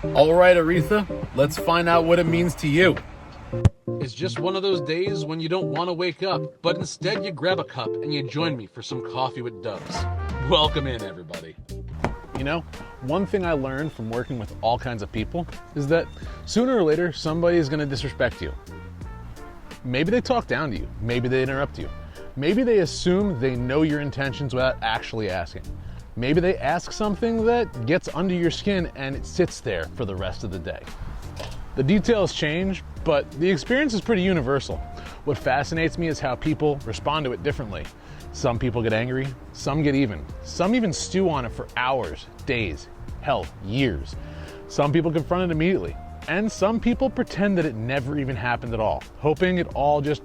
All right, Aretha, let's find out what it means to you. It's just one of those days when you don't want to wake up, but instead you grab a cup and you join me for some coffee with Dubs. Welcome in, everybody. You know, one thing I learned from working with all kinds of people is that sooner or later, somebody is going to disrespect you. Maybe they talk down to you. Maybe they interrupt you. Maybe they assume they know your intentions without actually asking. Maybe they ask something that gets under your skin and it sits there for the rest of the day. The details change, but the experience is pretty universal. What fascinates me is how people respond to it differently. Some people get angry, some get even. Some even stew on it for hours, days, hell, years. Some people confront it immediately, and some people pretend that it never even happened at all, hoping it all just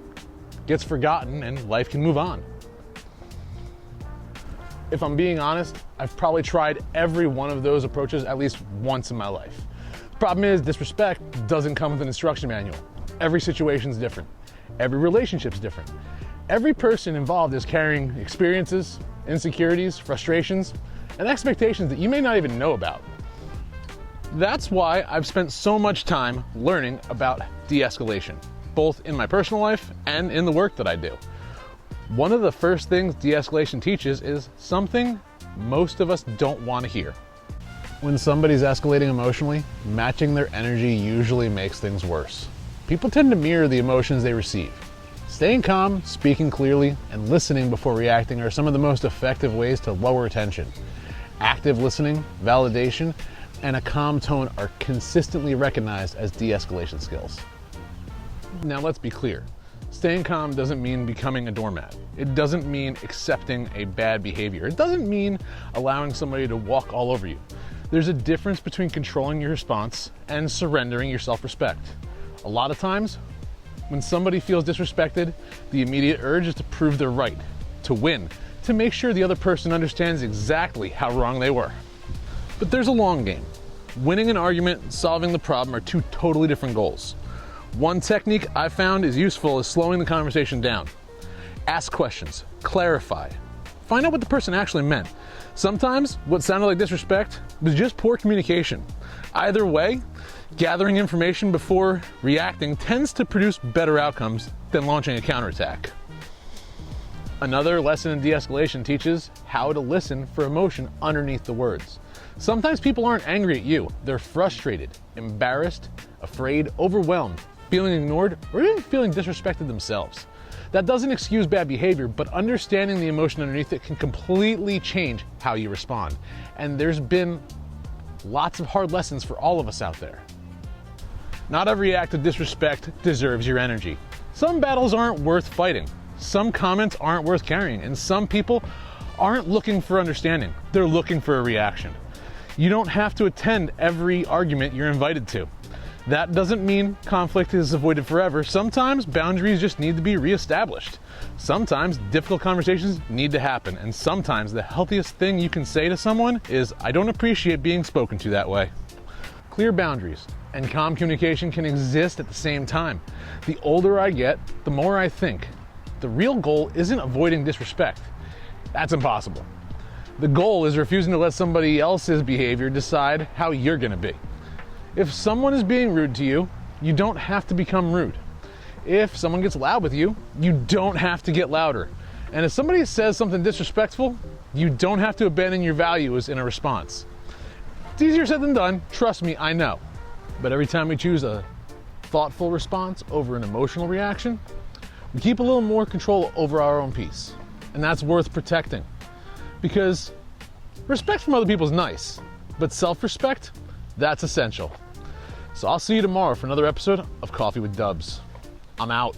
gets forgotten and life can move on. If I'm being honest, I've probably tried every one of those approaches at least once in my life. The problem is disrespect doesn't come with an instruction manual. Every situation's different. Every relationship's different. Every person involved is carrying experiences, insecurities, frustrations, and expectations that you may not even know about. That's why I've spent so much time learning about de-escalation, both in my personal life and in the work that I do. One of the first things de-escalation teaches is something most of us don't want to hear. When somebody's escalating emotionally, matching their energy usually makes things worse. People tend to mirror the emotions they receive. Staying calm, speaking clearly, and listening before reacting are some of the most effective ways to lower tension. Active listening, validation, and a calm tone are consistently recognized as de-escalation skills. Now let's be clear. Staying calm doesn't mean becoming a doormat. It doesn't mean accepting a bad behavior. It doesn't mean allowing somebody to walk all over you. There's a difference between controlling your response and surrendering your self-respect. A lot of times, when somebody feels disrespected, the immediate urge is to prove they're right, to win, to make sure the other person understands exactly how wrong they were. But there's a long game. Winning an argument and solving the problem are two totally different goals. One technique I found is useful is slowing the conversation down. Ask questions, clarify, find out what the person actually meant. Sometimes what sounded like disrespect was just poor communication. Either way, gathering information before reacting tends to produce better outcomes than launching a counterattack. Another lesson in de-escalation teaches how to listen for emotion underneath the words. Sometimes people aren't angry at you, they're frustrated, embarrassed, afraid, overwhelmed, feeling ignored, or even feeling disrespected themselves. That doesn't excuse bad behavior, but understanding the emotion underneath it can completely change how you respond. And there's been lots of hard lessons for all of us out there. Not every act of disrespect deserves your energy. Some battles aren't worth fighting. Some comments aren't worth carrying. And some people aren't looking for understanding. They're looking for a reaction. You don't have to attend every argument you're invited to. That doesn't mean conflict is avoided forever. Sometimes boundaries just need to be reestablished. Sometimes difficult conversations need to happen. And sometimes the healthiest thing you can say to someone is, "I don't appreciate being spoken to that way." Clear boundaries and calm communication can exist at the same time. The older I get, the more I think. The real goal isn't avoiding disrespect. That's impossible. The goal is refusing to let somebody else's behavior decide how you're gonna be. If someone is being rude to you, you don't have to become rude. If someone gets loud with you, you don't have to get louder. And if somebody says something disrespectful, you don't have to abandon your values in a response. It's easier said than done, trust me, I know. But every time we choose a thoughtful response over an emotional reaction, we keep a little more control over our own peace. And that's worth protecting. Because respect from other people is nice, but self-respect, that's essential. So I'll see you tomorrow for another episode of Coffee with Dubs. I'm out.